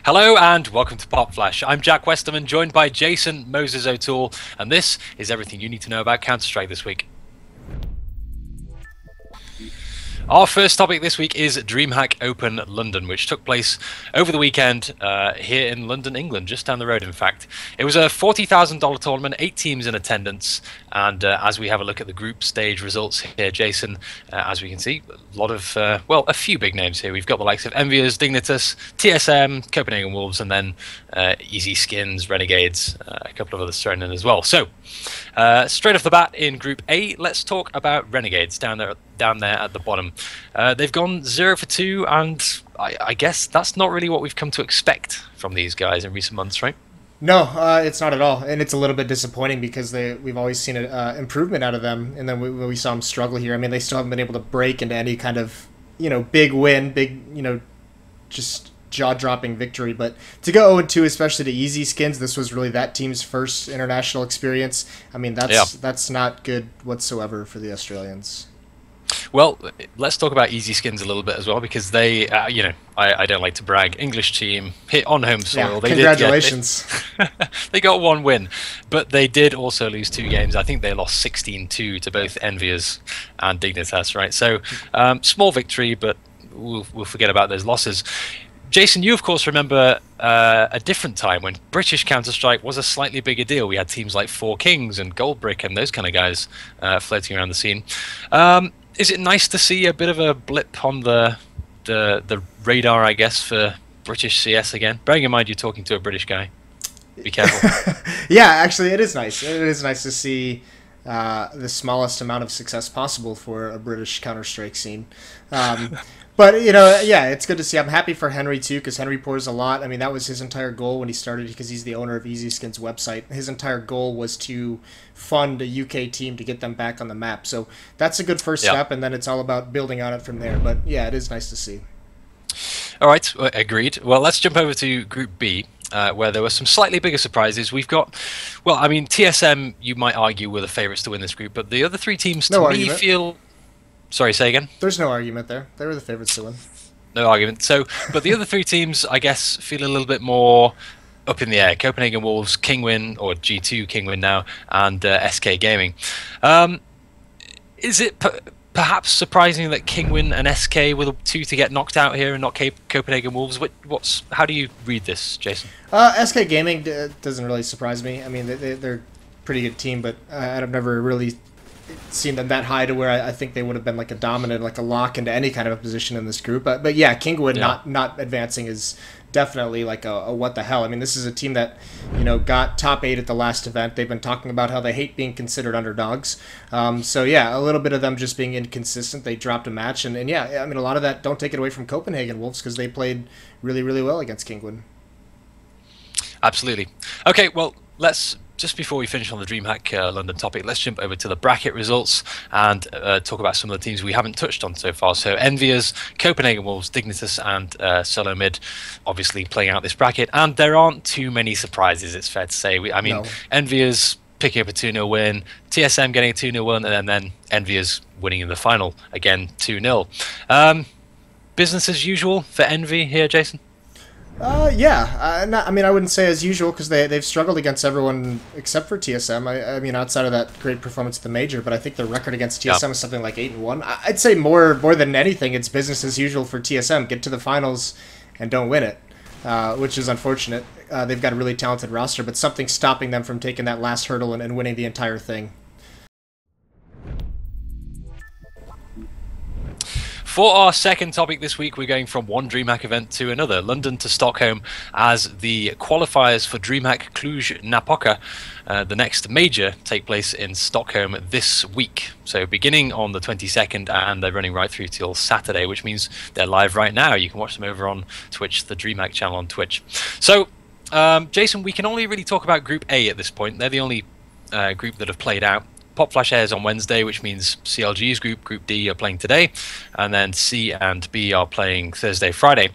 Hello and welcome to PopFlash. I'm Jack Westerman, joined by Jason Moses O'Toole, and this is everything you need to know about Counter-Strike this week. Our first topic this week is DreamHack Open London, which took place over the weekend here in London, England, just down the road, in fact. It was a $40,000 tournament, 8 teams in attendance, and as we have a look at the group stage results here, Jason, as we can see, a lot of, well, a few big names here. We've got the likes of EnVyUs, Dignitas, TSM, Copenhagen Wolves, and then Easy Skins, Renegades, a couple of others thrown in as well. So, straight off the bat in Group A, let's talk about Renegades down there at the bottom. They've gone 0 for 2, and I guess that's not really what we've come to expect from these guys in recent months, right? No, it's not at all, and it's a little bit disappointing because we've always seen an improvement out of them, and then we saw them struggle here. I mean, they still haven't been able to break into any kind of big win, just jaw-dropping victory. But to go 0-2, especially to Easy Skins, this was really that team's first international experience. I mean, that's not good whatsoever for the Australians. Well, let's talk about Easy Skins a little bit as well, because they, I don't like to brag, English team, hit on home soil. Yeah, congratulations. They got 1 win, but they did also lose 2 games. I think they lost 16-2 to both EnVyUs and Dignitas, right? So, small victory, but we'll forget about those losses. Jason, you of course remember a different time when British Counter-Strike was a slightly bigger deal. We had teams like 4Kings and Goldbrick and those kind of guys floating around the scene. Is it nice to see a bit of a blip on the radar, I guess, for British CS again? Bearing in mind you're talking to a British guy. Be careful. Yeah, actually, it is nice. It is nice to see the smallest amount of success possible for a British Counter-Strike scene. But, yeah, it's good to see. I'm happy for Henry, too, because Henry pours a lot. I mean, that was his entire goal when he started, because he's the owner of Easy Skins website. His entire goal was to fund a UK team to get them back on the map. So that's a good first step, and then it's all about building on it from there. But, yeah, it is nice to see. All right, agreed. Well, let's jump over to Group B, where there were some slightly bigger surprises. We've got, well, I mean, TSM, you might argue, were the favourites to win this group, but the other 3 teams, to me, feel... Sorry, say again? There's no argument there. They were the favorites to win. No argument. So, but the other 3 teams, I guess, feel a little bit more up in the air. Copenhagen Wolves, Kinguin, or G2 Kinguin now, and SK Gaming. Is it perhaps surprising that Kinguin and SK were the 2 to get knocked out here and not Copenhagen Wolves? How do you read this, Jason? SK Gaming doesn't really surprise me. I mean, they're a pretty good team, but I've never really seen them that high to where I think they would have been like a dominant, like a lock into any kind of a position in this group. But yeah, Kinguin not advancing is definitely like a what the hell. I mean, this is a team that got top 8 at the last event. They've been talking about how they hate being considered underdogs. So yeah, a little bit of them just being inconsistent. They dropped a match, and yeah, I mean, a lot of that, don't take it away from Copenhagen Wolves, because they played really, really well against Kinguin. Absolutely. Okay, well, just before we finish on the DreamHack London topic, let's jump over to the bracket results and talk about some of the teams we haven't touched on so far. So EnVyUs, Copenhagen Wolves, Dignitas, and Solo Mid obviously playing out this bracket. And there aren't too many surprises, it's fair to say. No. EnVyUs picking up a 2-0 win, TSM getting a 2-0 win, and then EnVyUs winning in the final, again 2-0. Business as usual for EnVy here, Jason? Yeah. I mean, I wouldn't say as usual, because they've struggled against everyone except for TSM. I mean, outside of that great performance at the major, but I think their record against TSM is something like 8-1. I'd say more than anything, it's business as usual for TSM. Get to the finals and don't win it, which is unfortunate. They've got a really talented roster, but something's stopping them from taking that last hurdle and winning the entire thing. For our second topic this week, we're going from one DreamHack event to another, London to Stockholm, as the qualifiers for DreamHack Cluj-Napoca, the next major, take place in Stockholm this week. So beginning on the 22nd, and they're running right through till Saturday, which means they're live right now. You can watch them over on Twitch, the DreamHack channel on Twitch. So, Jason, we can only really talk about Group A at this point. They're the only group that have played out. PopFlash airs on Wednesday, which means CLG's Group D, are playing today, and then C and B are playing Thursday, Friday.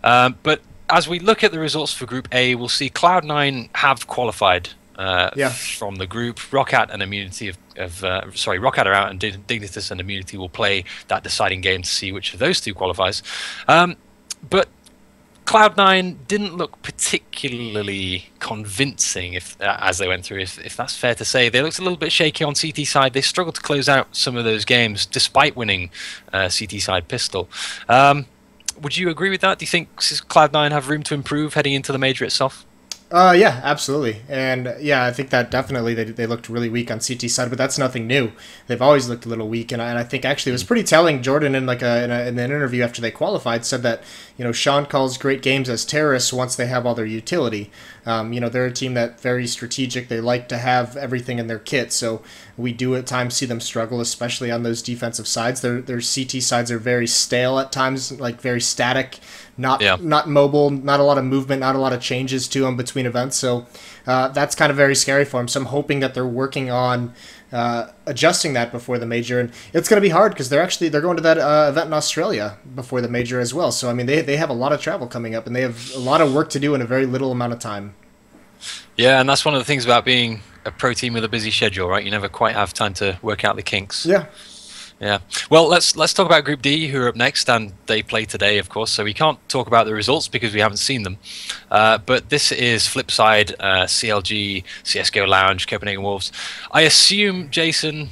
But as we look at the results for Group A, we'll see Cloud9 have qualified from the group. Roccat and Immunity Roccat are out, and Dignitas and Immunity will play that deciding game to see which of those 2 qualifies. But Cloud9 didn't look particularly convincing as they went through, if that's fair to say. They looked a little bit shaky on CT side. They struggled to close out some of those games despite winning CT side pistol. Would you agree with that? Do you think Cloud9 have room to improve heading into the major itself? Yeah, absolutely. And yeah, I think that definitely they looked really weak on CT side, but that's nothing new. They've always looked a little weak, and I think actually it was pretty telling. Jordan, in an interview after they qualified, said that, you know, Sean calls great games as terrorists once they have all their utility. You know, they're a team that very strategic. They like to have everything in their kit, so we do at times see them struggle, especially on those defensive sides. Their CT sides are very stale at times, like very static, not mobile, not a lot of movement, not a lot of changes to them between events. So that's kind of very scary for them. So I'm hoping that they're working on adjusting that before the major, and it's going to be hard because they're going to that event in Australia before the major as well. So I mean, they have a lot of travel coming up, and they have a lot of work to do in a very little amount of time. Yeah, and that's one of the things about being a pro team with a busy schedule, right? You never quite have time to work out the kinks. Yeah. Yeah. Well, let's talk about Group D, who are up next, and they play today, of course. So we can't talk about the results because we haven't seen them. But this is Flipside, CLG, CS:GO Lounge, Copenhagen Wolves. I assume, Jason,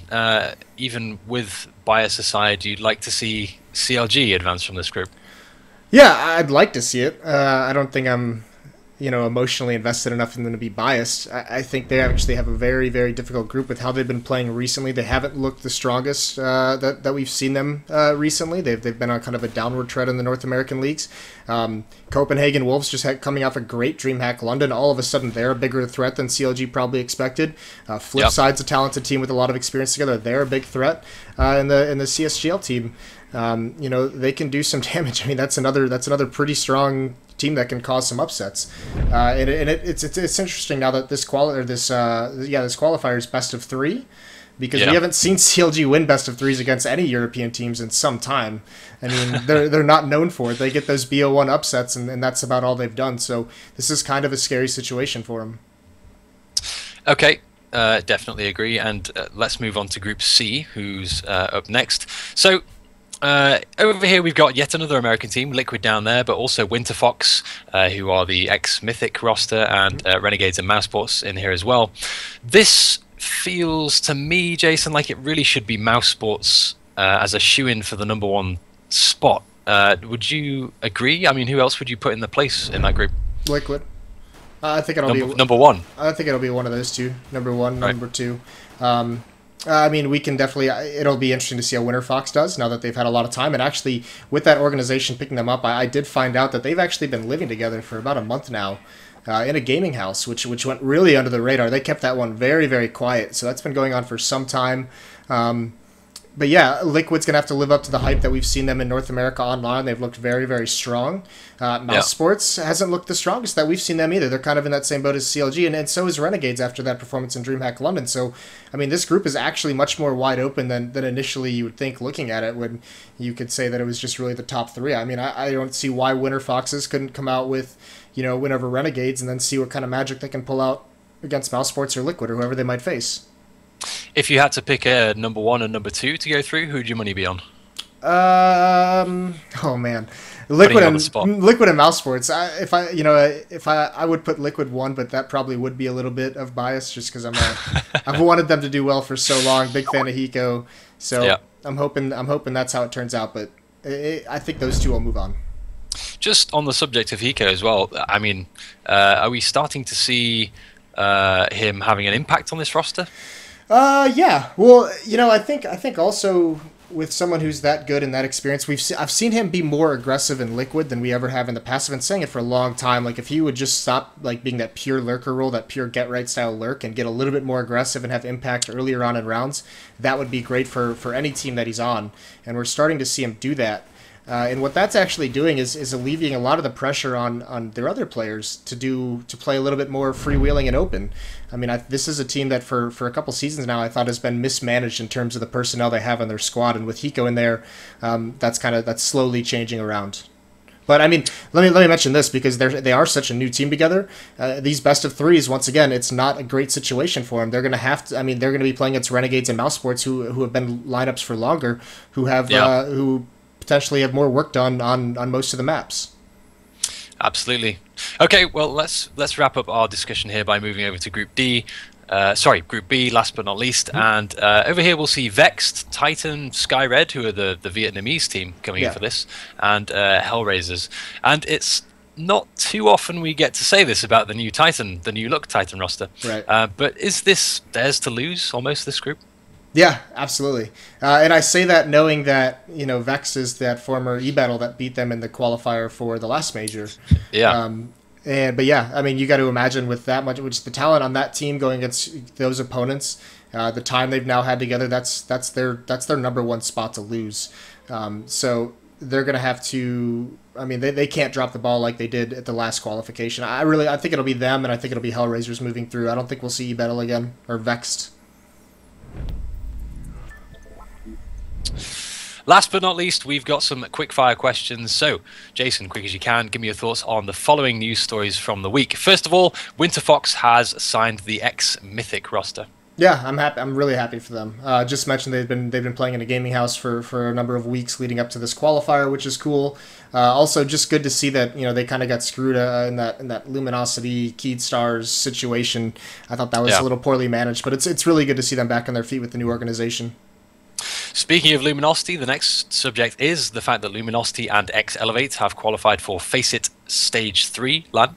even with bias aside, you'd like to see CLG advance from this group. Yeah, I'd like to see it. I don't think I'm, you know, emotionally invested enough in them to be biased. I think they actually have a very, very difficult group with how they've been playing recently. They haven't looked the strongest that we've seen them recently. They've been on kind of a downward trend in the North American leagues. Copenhagen Wolves just coming off a great DreamHack London. All of a sudden, they're a bigger threat than CLG probably expected. Flipside's a talented team with a lot of experience together. They're a big threat. In the CSGL team, you know, they can do some damage. I mean, that's another pretty strong team that can cause some upsets. It's interesting now that this qualifier is best of 3, because we haven't seen CLG win best of 3s against any European teams in some time. I mean, they're not known for it. They get those BO1 upsets, and that's about all they've done. So this is kind of a scary situation for them. Okay. Definitely agree. And let's move on to Group C, who's up next. So over here we've got yet another American team, Liquid down there, but also Winterfox, who are the ex-Mythic roster, and Renegades and Mousesports in here as well. This feels to me, Jason, like it really should be Mousesports as a shoe-in for the #1 spot. Would you agree? I mean, who else would you put in the place in that group? Liquid. I think it'll be #1. I think it'll be one of those two, #1, right. #2. I mean, we can definitely. It'll be interesting to see how Winterfox does now that they've had a lot of time. And actually, with that organization picking them up, I did find out that they've actually been living together for about a month now, in a gaming house, which went really under the radar. They kept that one very, very quiet. So that's been going on for some time. But yeah, Liquid's going to have to live up to the hype that we've seen them in North America online. They've looked very, very strong. Mousesports hasn't looked the strongest that we've seen them either. They're kind of in that same boat as CLG, and so is Renegades after that performance in DreamHack London. So, I mean, this group is actually much more wide open than initially you would think looking at it, when you could say that it was just really the top 3. I mean, I don't see why Winterfoxes couldn't come out with, you know, win over Renegades and then see what kind of magic they can pull out against Mousesports or Liquid or whoever they might face. If you had to pick a #1 and #2 to go through, who'd your money be on? Oh man, Liquid and Mousesports. I would put Liquid 1, but that probably would be a little bit of bias just because I've wanted them to do well for so long. Big fan of Hiko, so I'm hoping that's how it turns out. But I think those two will move on. Just on the subject of Hiko as well, I mean, are we starting to see him having an impact on this roster? Yeah. Well, you know, I think also with someone who's that good and that experienced, I've seen him be more aggressive in Liquid than we ever have in the past. I've been saying it for a long time. Like, if he would just stop like being that pure lurker role, that pure get right style lurk, and get a little bit more aggressive and have impact earlier on in rounds, that would be great for any team that he's on. And we're starting to see him do that. And what that's actually doing is alleviating a lot of the pressure on their other players to play a little bit more freewheeling and open. I mean, this is a team that for a couple seasons now I thought has been mismanaged in terms of the personnel they have on their squad, and with Hiko in there, that's slowly changing around. But I mean, let me mention this because they are such a new team together. These best of 3s, once again, it's not a great situation for them. They're going to have to. I mean, they're going to be playing against Renegades and Mousesports, who have been lineups for longer, who potentially have more work done on most of the maps. Absolutely. Okay, well, let's wrap up our discussion here by moving over to Group D. Group B, last but not least. And over here we'll see Vexed, Titan, Sky Red, who are the Vietnamese team coming in for this, and Hellraisers. And it's not too often we get to say this about the new Titan, the new look Titan roster. Right. But is this theirs to lose, almost, this group? Yeah, absolutely. And I say that knowing that, Vex is that former E-Battle that beat them in the qualifier for the last major. Yeah. But yeah, I mean, you got to imagine with that much, which the talent on that team going against those opponents, the time they've now had together, that's their number one spot to lose. So they're going to have to. I mean, they can't drop the ball like they did at the last qualification. I think it'll be them, and I think it'll be Hellraisers moving through. I don't think we'll see E-Battle again or Vexed. Last but not least, we've got some quickfire questions. So, Jason, quick as you can, give me your thoughts on the following news stories from the week. First of all, Winterfox has signed the X-Mythic roster. Yeah, I'm happy. I'm really happy for them. Just mentioned they've been playing in a gaming house for a number of weeks leading up to this qualifier, which is cool. Also, just good to see that they kind of got screwed in that Luminosity Keyed Stars situation. I thought that was a little poorly managed, but it's really good to see them back on their feet with the new organization. Speaking of Luminosity, the next subject is the fact that Luminosity and X Elevate have qualified for Face It Stage 3 LAN.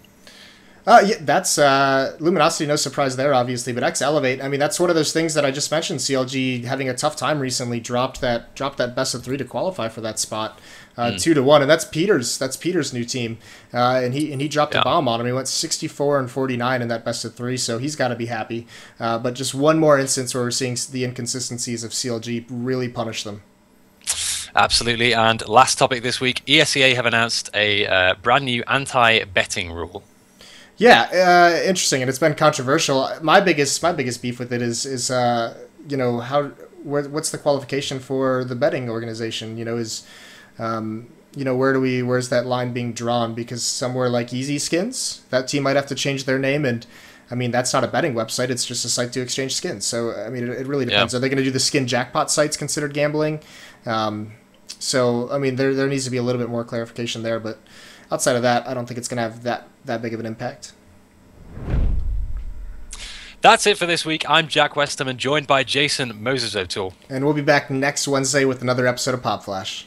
Yeah, that's Luminosity, no surprise there, obviously, but X Elevate, I mean, that's one of those things that I just mentioned. CLG having a tough time recently, dropped that best of 3 to qualify for that spot, 2-1, and that's Peter's new team, and he dropped a bomb on him. He went 64-49 in that best of 3, so he's got to be happy. But just one more instance where we're seeing the inconsistencies of CLG really punish them. Absolutely, and last topic this week, ESEA have announced a brand new anti-betting rule. Yeah, interesting, and it's been controversial. My biggest beef with it is what's the qualification for the betting organization? Where's that line being drawn? Because somewhere like Easy Skins, that team might have to change their name, and I mean that's not a betting website; it's just a site to exchange skins. So I mean, it really depends. Are they going to do the skin jackpot sites considered gambling? So I mean, there needs to be a little bit more clarification there, but outside of that, I don't think it's going to have that big of an impact. That's it for this week. I'm Jack Westerman, joined by Jason Mouz. And we'll be back next Wednesday with another episode of PopFlash.